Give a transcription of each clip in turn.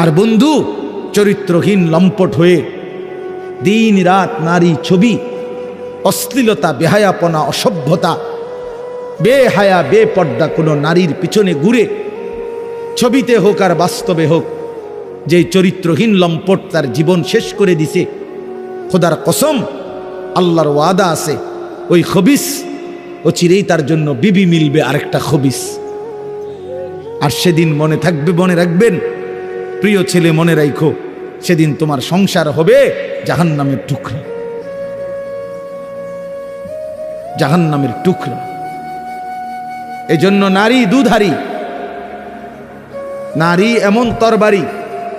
আর বন্ধু চরিত্রহীন লম্পট হয়ে দিন রাত নারী ছবি, অশ্লীলতা, বেহায়াপনা, অসভ্যতা, বেহায়া বেপর্দা কোনো নারীর পিছনে ঘুরে, ছবিতে হোক আর বাস্তবে হোক, যে চরিত্রহীন লম্পট তার জীবন শেষ করে দিছে, খোদার কসম আল্লাহর ওয়াদা আছে ওই খবিস ও চিরেই তার জন্য বিবি মিলবে আরেকটা খবিস। আর সেদিন মনে থাকবে, মনে রাখবেন প্রিয় ছেলে, মনে রাখো সেদিন তোমার সংসার হবে জাহান্নামের টুকরা, জাহান্নামের টুকরা। এজন্য নারী দুধারী, নারী এমন তরবারি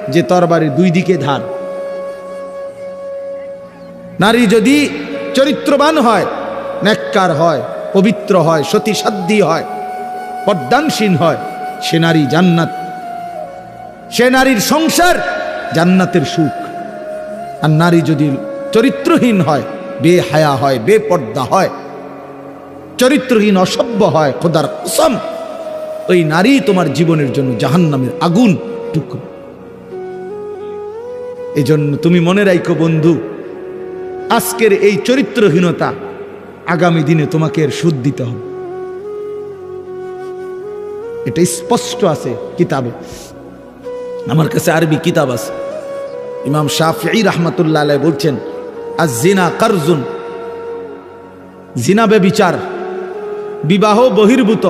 যে তরবারির দুই দিকে ধার। নারী যদি চরিত্রবান হয়, নেককার হয়, পবিত্র হয়, সতীসাধ্যী হয়, পর্দানসীন হয়, সে নারী জান্নাত, সে নারীর সংসার জান্নাতের সুখ। আর নারী যদি চরিত্রহীন হয়, বেহায়া হয়, বেপর্দা হয়, চরিত্রহীন অসভ্য হয়, খোদার কসম ওই নারী তোমার জীবনের জন্য জাহান্নামের আগুন টুকরো। এই জন্য তুমি মনে রাখো বন্ধু, আজকের এই চরিত্রহীনতা আগামী দিনে তোমাকে এর সুদ দিতে হবে। এটা স্পষ্ট আছে কিতাবে, আমার কাছে আরবি কিতাব আছে। ইমাম শাফিঈ রাহমাতুল্লাহ আলাইহি বলছেন, আয-জিনা কারজুন, জিনা ব্যভিচার, বিবাহ বহির্ভূত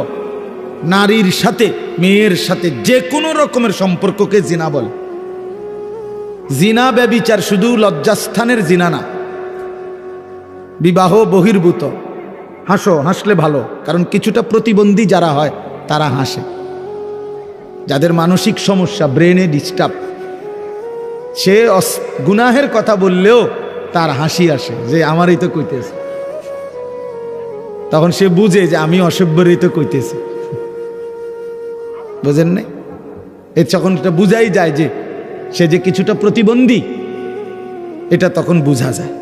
নারীর সাথে, মেয়ের সাথে যে কোনো রকমের সম্পর্ককে জিনা বলে। জিনা ব্যভিচার শুধু লজ্জাস্থানের জিনা না, বিবাহ বহির্ভূত। হাসো, হাসলে ভালো, কারণ কিছুটা প্রতিবন্ধী যারা হয় তারা হাসে, যাদের মানসিক সমস্যা, ব্রেনে ডিস্টার্ব, সে গুনাহের কথা বললেও তার হাসি আসে যে আমারই তো কইতেছে, তখন সে বুঝে যে আমি অসভ্যরই তো কইতেছি। বুঝেন নাই? এর যখন এটা বুঝাই যায় যে সে যে কিছুটা প্রতিবন্ধী, এটা তখন বোঝা যায়।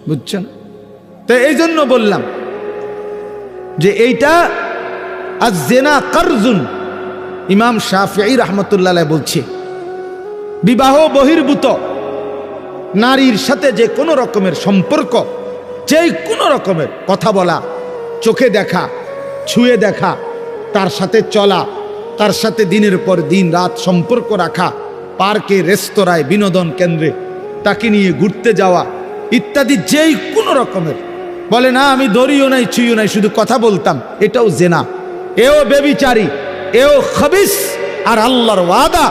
বুঝছেন? তো এই জন্য বললাম যে এইটা আয-জিনা কারজুন। ইমাম শাফিঈ রাহমাতুল্লাহ আলাইহি বলছে, বিবাহ বহির্ভূত নারীর সাথে যে কোনো রকমের সম্পর্ক, যে কোনো রকমের কথা বলা, চোখে দেখা, ছুঁয়ে দেখা, তার সাথে চলা, তার সাথে দিনের পর দিন রাত সম্পর্ক রাখা, পার্কে, রেস্তোরাঁয়, বিনোদন কেন্দ্রে তাকে নিয়ে ঘুরতে যাওয়া ইত্যাদি, যেই কোনো রকমের, বলে না আমি ধরিও নাই ছুঁইও নাই, শুধু কথা বলতাম, এটাও জেনা, এও বেবিচারী, এও খবিস। আর আল্লাহর ওয়াদা,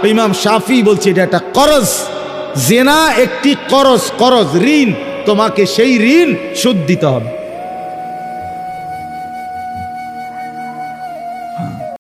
ইমাম শাফিঈ বলছে এটা একটা করজ, জেনা একটি করজ, করজ ঋণ, তোমাকে সেই ঋণ শোধ দিতে হবে।